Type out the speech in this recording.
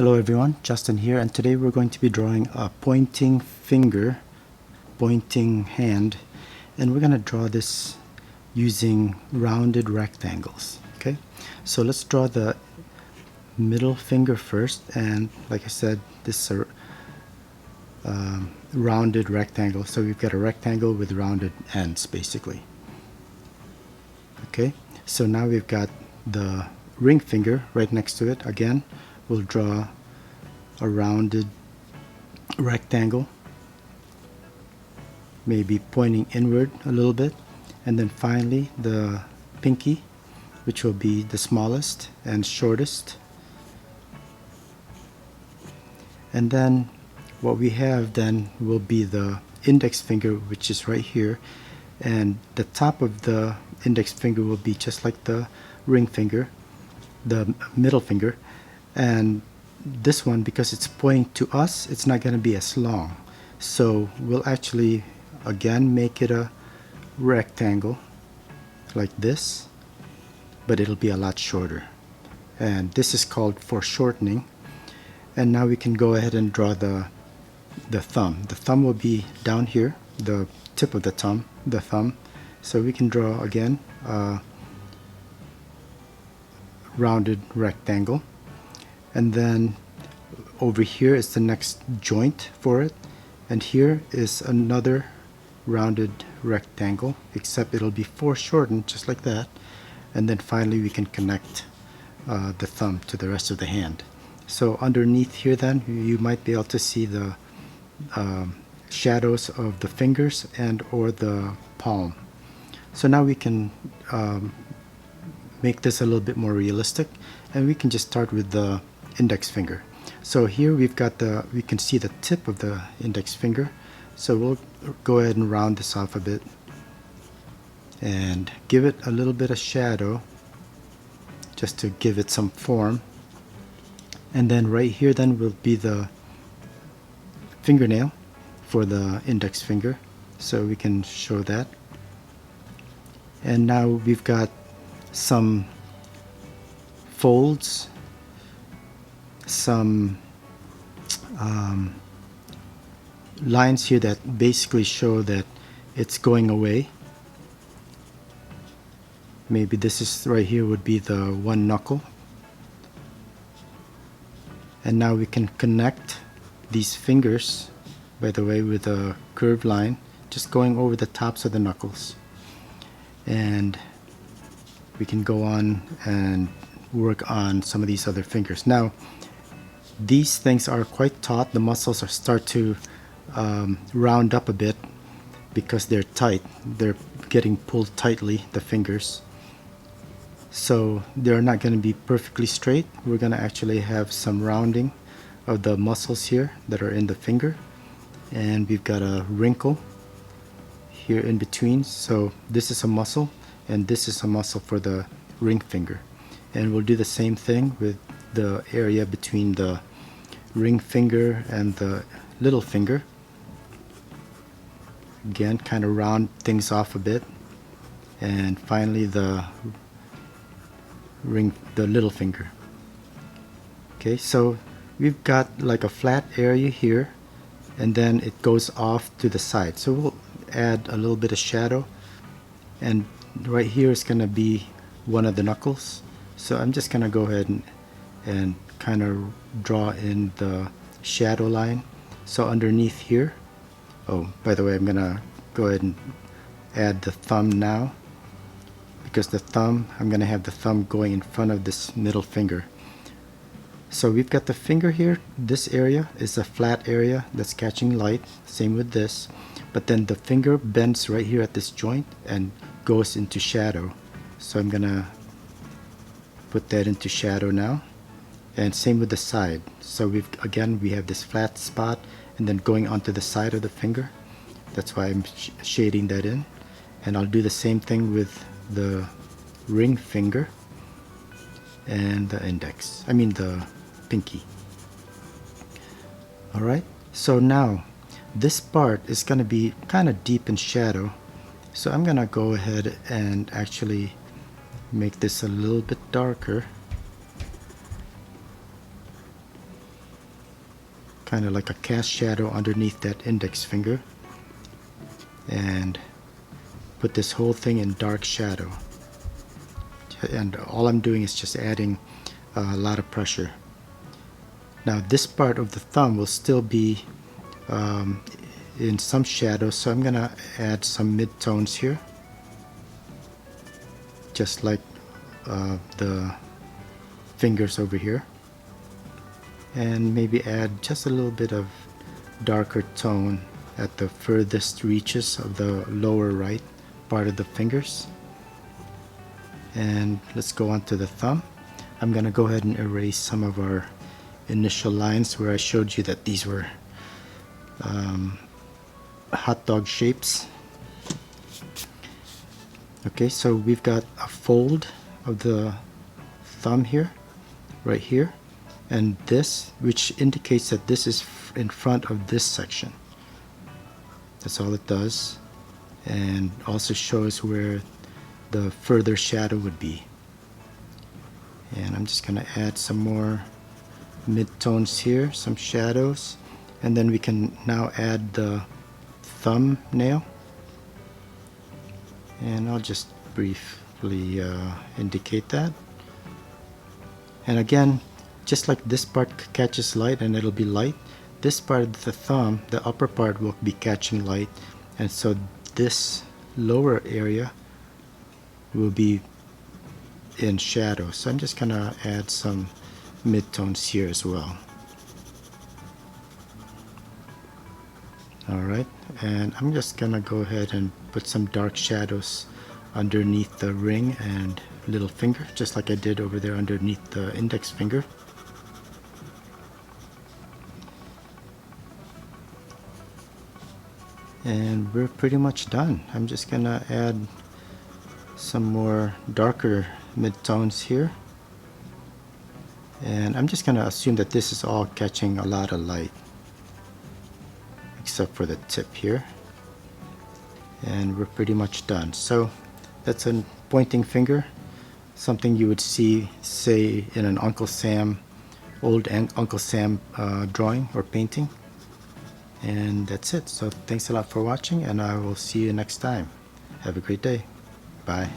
Hello everyone, Justin here, and today we're going to be drawing a pointing finger, pointing hand, and we're going to draw this using rounded rectangles. Okay, so let's draw the middle finger first, and like I said, this is a rounded rectangle, so we've got a rectangle with rounded ends basically. Okay, so now we've got the ring finger right next to it. Again, we'll draw a rounded rectangle, maybe pointing inward a little bit, and then finally the pinky, which will be the smallest and shortest. And then what we have then will be the index finger, which is right here, and the top of the index finger will be just like the ring finger, the middle finger, and this one, because it's pointing to us, it's not going to be as long, so we'll actually again make it a rectangle like this, but it'll be a lot shorter, and this is called foreshortening. And now we can go ahead and draw the thumb. The thumb will be down here, the tip of the thumb, so we can draw again a rounded rectangle. And then over here is the next joint for it, and here is another rounded rectangle, except it'll be foreshortened just like that. And then finally we can connect the thumb to the rest of the hand. So underneath here then you might be able to see the shadows of the fingers and or the palm. So now we can make this a little bit more realistic, and we can just start with the index finger. So here we've got we can see the tip of the index finger, so we'll go ahead and round this off a bit and give it a little bit of shadow just to give it some form. And then right here then will be the fingernail for the index finger, so we can show that. And now we've got some folds, some lines here that basically show that it's going away. Maybe this is right here would be the one knuckle. And now we can connect these fingers, by the way, with a curved line just going over the tops of the knuckles. And we can go on and work on some of these other fingers. Now these things are quite taut. The muscles start to round up a bit because they're tight. They're getting pulled tightly, the fingers. So they're not going to be perfectly straight. We're going to actually have some rounding of the muscles here that are in the finger. And we've got a wrinkle here in between. So this is a muscle, and this is a muscle for the ring finger. And we'll do the same thing with the area between the ring finger and the little finger. Again, kind of round things off a bit. And finally the little finger. Okay, so we've got like a flat area here, and then it goes off to the side. So we'll add a little bit of shadow, and right here is going to be one of the knuckles. So I'm just going to go ahead and kind of draw in the shadow line. So underneath here, oh, by the way, I'm going to go ahead and add the thumb now, because the thumb, I'm going to have the thumb going in front of this middle finger. So we've got the finger here. This area is a flat area that's catching light, same with this, but then the finger bends right here at this joint and goes into shadow. So I'm going to put that into shadow now, and same with the side. So we have this flat spot and then going onto the side of the finger. That's why I'm shading that in. And I'll do the same thing with the ring finger and the index, the pinky. Alright, so now this part is going to be kind of deep in shadow, so I'm going to go ahead and actually make this a little bit darker. kind of like a cast shadow underneath that index finger, and put this whole thing in dark shadow. And all I'm doing is just adding a lot of pressure. Now this part of the thumb will still be in some shadow, so I'm gonna add some mid-tones here, just like the fingers over here, and maybe add just a little bit of darker tone at the furthest reaches of the lower right part of the fingers. And let's go on to the thumb. I'm gonna go ahead and erase some of our initial lines where I showed you that these were hot dog shapes. Okay, so we've got a fold of the thumb here, right here, and this, which indicates that this is in front of this section. That's all it does, and also shows where the further shadow would be. And I'm just gonna add some more mid-tones here, some shadows, and then we can now add the thumbnail. And I'll just briefly indicate that. And again, just like this part catches light and it'll be light, this part of the thumb, the upper part, will be catching light, and so this lower area will be in shadow. So I'm just gonna add some mid-tones here as well. Alright, and I'm just gonna go ahead and put some dark shadows underneath the ring and little finger, just like I did over there underneath the index finger. And we're pretty much done. I'm just gonna add some more darker mid-tones here, and I'm just gonna assume that this is all catching a lot of light except for the tip here, and we're pretty much done. So that's a pointing finger, something you would see, say, in an Uncle Sam, old Uncle Sam drawing or painting. And that's it. So thanks a lot for watching, and I will see you next time. Have a great day. Bye.